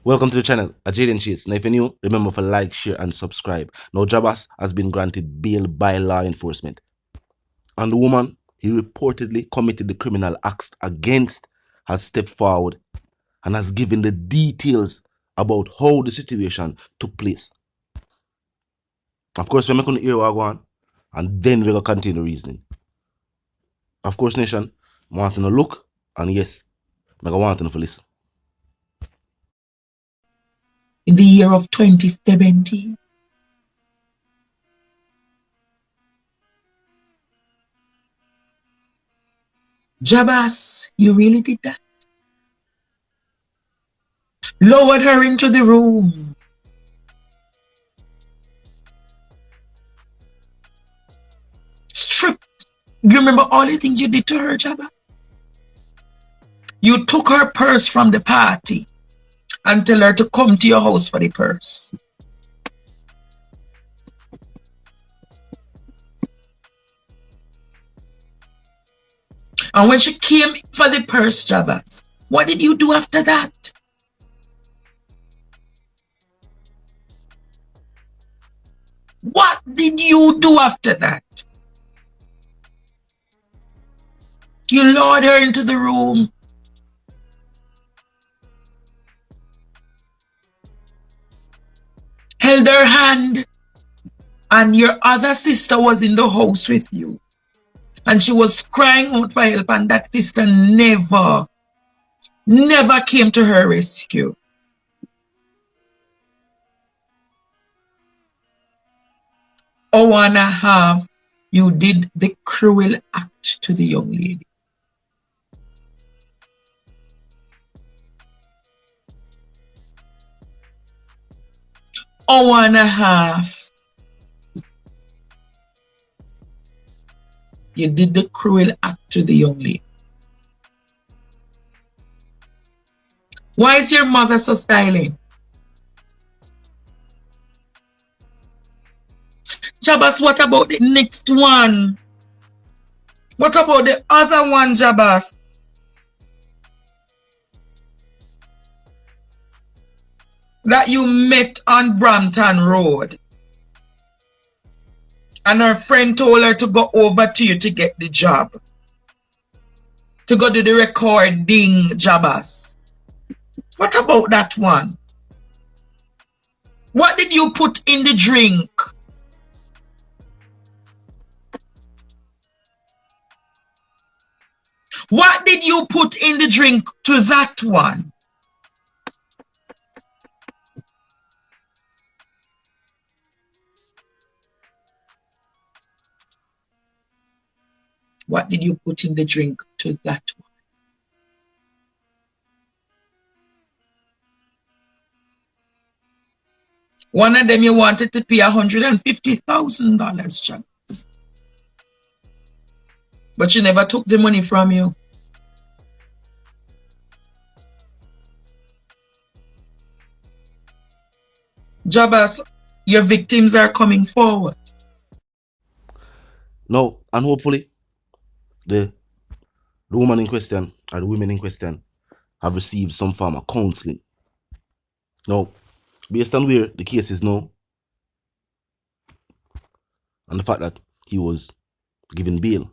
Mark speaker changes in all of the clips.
Speaker 1: Welcome to the channel, Jaden Chase. Now if you're new, remember to like, share and subscribe. Now Jabass has been granted bail by law enforcement. And the woman he reportedly committed the criminal acts against has stepped forward and has given the details about how the situation took place. Of course, we're going to hear what going on and then we're going to continue reasoning. Of course, nation, I want to look and yes, I want to listen.
Speaker 2: In the year of 2017. Jabass, you really did that? Lowered her into the room. Stripped. You remember all the things you did to her, Jabass? You took her purse from the party and tell her to come to your house for the purse. And when she came for the purse, Jabass, what did you do after that? What did you do after that? You lured her into the room. Held her hand. And your other sister was in the house with you. And she was crying out for help, and that sister never came to her rescue. Hour and a half, you did the cruel act to the young lady. Hour and a half, you did the cruel act to the young lady. Why is your mother so silent? Jabass, what about the next one? What about the other one, Jabass? That you met on Brampton Road. And her friend told her to go over to you to get the job. To go do the recording, Jabass. What about that one? What did you put in the drink? What did you put in the drink to that one? What did you put in the drink to that one? One of them you wanted to pay $150,000, Jabass. But she never took the money from you. Jabass, your victims are coming forward.
Speaker 1: No, and hopefully the woman in question or the women in question have received some form of counseling. Now, based on where the case is now and the fact that he was given bail,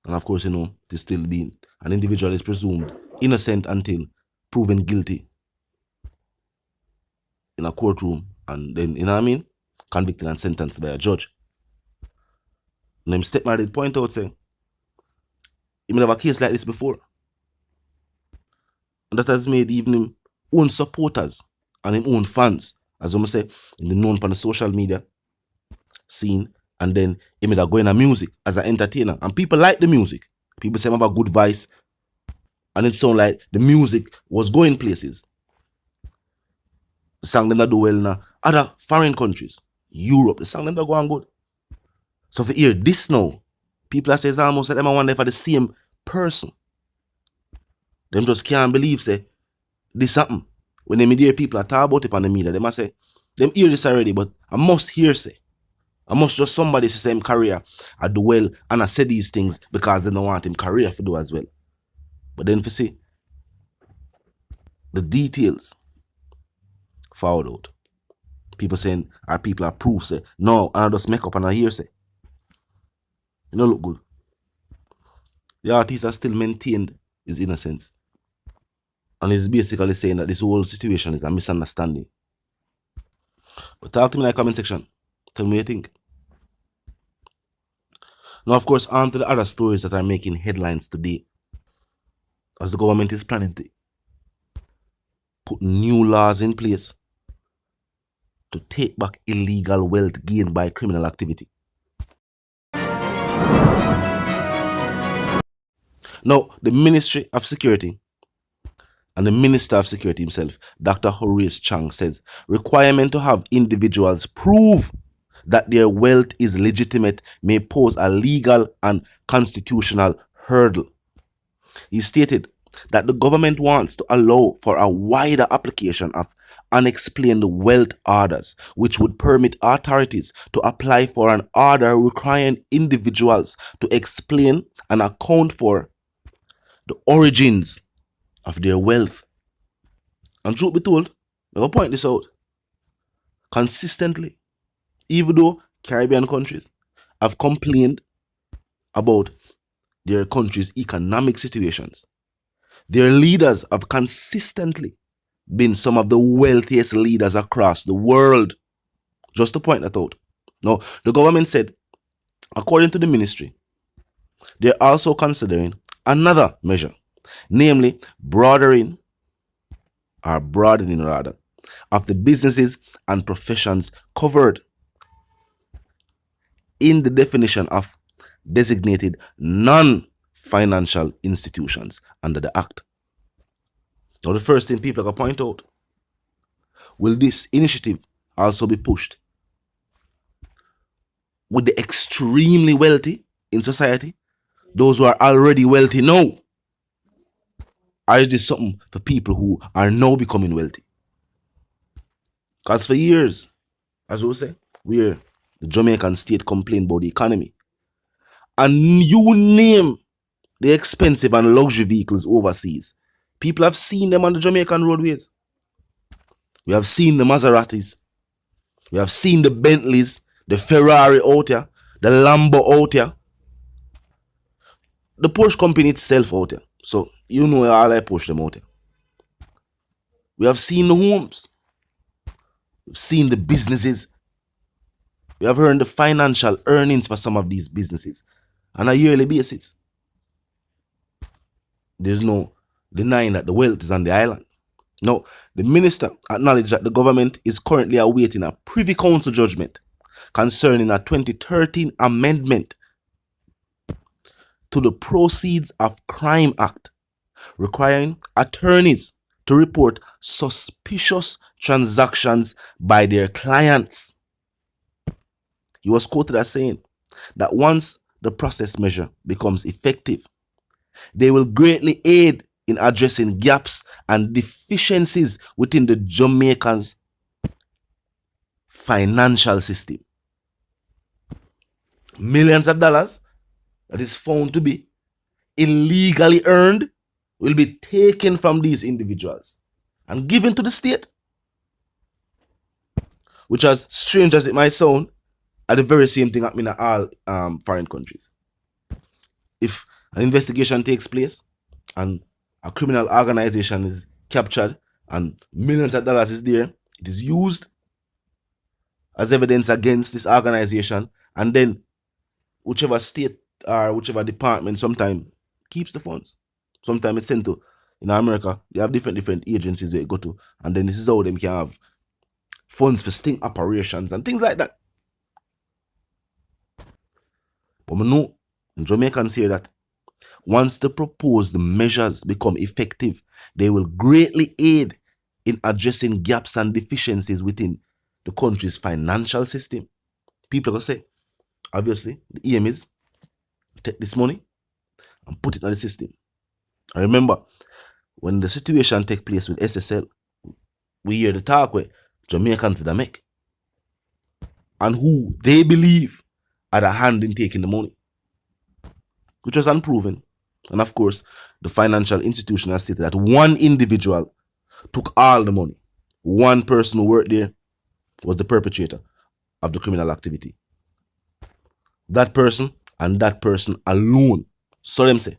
Speaker 1: and of course, there's still being an individual is presumed innocent until proven guilty in a courtroom and then, convicted and sentenced by a judge. And him stepmother did point out saying, he may have a case like this before. And that has made even him own supporters and him own fans, as I say, in the known on the social media scene, and then he may have go in a music as an entertainer. And people like the music. People say him have a good voice. And it sound like the music was going places. The song them that do well in other foreign countries. Europe, the song them that go on good. So if you hear this now, people that say it's almost like them wonder for the same person. Them just can't believe say this something. When they hear people talk about it on the media, they must say, them hear this already, but I must hear say. I must just somebody say same career I do well and I say these things because they don't want him career to do as well. But then for see the details, forward out. People saying, our people are proof, say, no, and I just make up and I hear say. You know, look good. The artist has still maintained his innocence. And he's basically saying that this whole situation is a misunderstanding. But talk to me in the comment section. Tell me what you think. Now, of course, on to the other stories that are making headlines today. As the government is planning to put new laws in place to take back illegal wealth gained by criminal activity. Now, the Ministry of Security and the Minister of Security himself, Dr. Horace Chang, says requirement to have individuals prove that their wealth is legitimate may pose a legal and constitutional hurdle. He stated that the government wants to allow for a wider application of unexplained wealth orders, which would permit authorities to apply for an order requiring individuals to explain and account for the origins of their wealth. And truth be told, I will point this out consistently, even though Caribbean countries have complained about their country's economic situations, their leaders have consistently been some of the wealthiest leaders across the world. Just to point that out. Now, the government said, according to the ministry, they're also considering another measure, namely broadening of the businesses and professions covered in the definition of designated non-financial institutions under the Act. Now, the first thing people are going to point out, will this initiative also be pushed with the extremely wealthy in society, those who are already wealthy now? Or is this something for people who are now becoming wealthy? Because for years, as we say, where the Jamaican state complained about the economy, and you name the expensive and luxury vehicles overseas, people have seen them on the Jamaican roadways. We have seen the Maseratis. We have seen the Bentleys, the Ferrari out here, the Lambo out here, the Porsche company itself out here. So, you know all I push them out here. We have seen the homes. We've seen the businesses. We have heard the financial earnings for some of these businesses on a yearly basis. There's no denying that the wealth is on the island. Now, the minister acknowledged that the government is currently awaiting a Privy Council judgment concerning a 2013 amendment to the Proceeds of Crime Act, requiring attorneys to report suspicious transactions by their clients. He was quoted as saying that once the process measure becomes effective, they will greatly aid in addressing gaps and deficiencies within the Jamaican's financial system. Millions of dollars that is found to be illegally earned will be taken from these individuals and given to the state, which, as strange as it might sound, are the very same thing happening in all foreign countries. If an investigation takes place and a criminal organization is captured and millions of dollars is there, it is used as evidence against this organization, and then whichever state or whichever department sometimes keeps the funds. Sometimes it's sent to, in America, they have different agencies where you go to, and then this is how them can have funds for sting operations and things like that. But we know, in Jamaicans here, that once the proposed measures become effective, they will greatly aid in addressing gaps and deficiencies within the country's financial system. People are going to say, obviously, the aim is to take this money and put it on the system. I remember when the situation take place with SSL, we hear the talk where Jamaicans did make and who they believe had a hand in taking the money, which was unproven. And of course, the financial institution has stated that one individual took all the money. one person who worked there was the perpetrator of the criminal activity. That person and that person alone. So them say.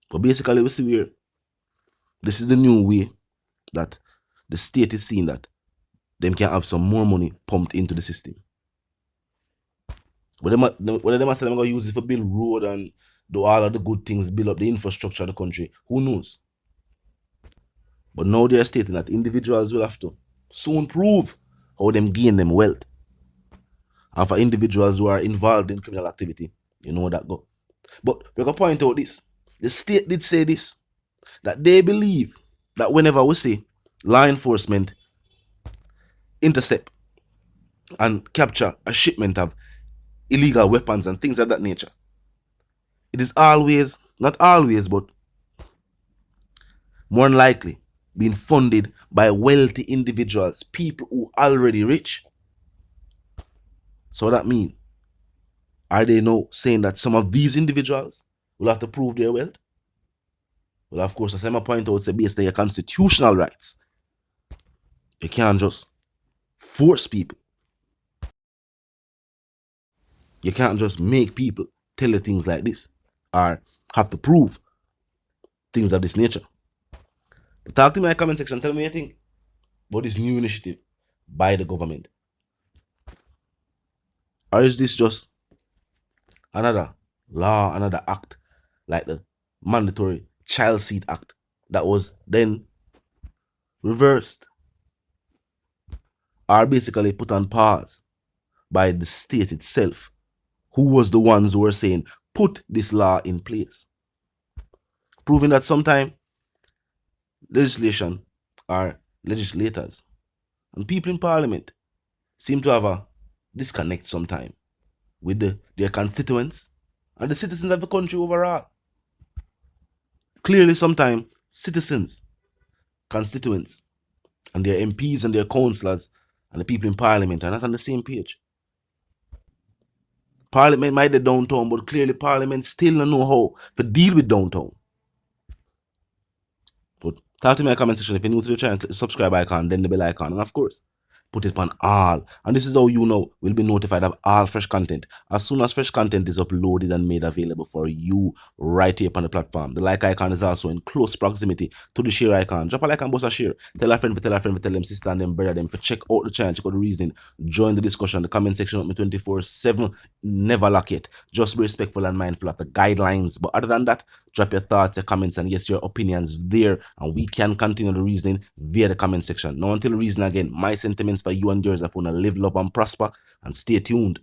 Speaker 1: But basically, we see where this is the new way that the state is seeing that them can have some more money pumped into the system. Whether them say they're going to use it for build road and do all of the good things, build up the infrastructure of the country, who knows? But now they're stating that individuals will have to soon prove how them gain them wealth. And for individuals who are involved in criminal activity, you know that go. But we can point out this. The state did say this, that they believe that whenever we say law enforcement intercept and capture a shipment of illegal weapons and things of that nature, it is always, not always, but more than likely being funded by wealthy individuals, people who are already rich. So what that mean? Are they now saying that some of these individuals will have to prove their wealth? Well, of course, as I point out, it's based on your constitutional rights. You can't just force people. You can't just make people tell you things like this or have to prove things of this nature. But talk to me in the comment section. Tell me what you think about this new initiative by the government. Or is this just another law, another act like the mandatory child seat act that was then reversed or basically put on pause by the state itself, who was the ones who were saying put this law in place, proving that sometimes legislation or legislators and people in parliament seem to have a disconnect sometime with their constituents and the citizens of the country overall. Clearly, sometimes citizens, constituents, and their MPs and their councillors and the people in parliament are not on the same page. Parliament might be downtown, but clearly Parliament still don't know how to deal with downtown. But talk to me in the comment section. If you're new to the channel, click the subscribe icon, then the bell icon, and of course, put it on all. And this is how you know we'll be notified of all fresh content as soon as fresh content is uploaded and made available for you right here on the platform. The like icon is also in close proximity to the share icon. Drop a like and bust a share. Tell a friend, tell them sister and them brother them for check out the channel, check out the reasoning, join the discussion, the comment section with me 24/7. Never lock it. Just be respectful and mindful of the guidelines. But other than that, drop your thoughts, your comments, and yes, your opinions there, and we can continue the reasoning via the comment section. Now until reason again, my sentiments for you and yours, if you want to live, love, and prosper, and stay tuned.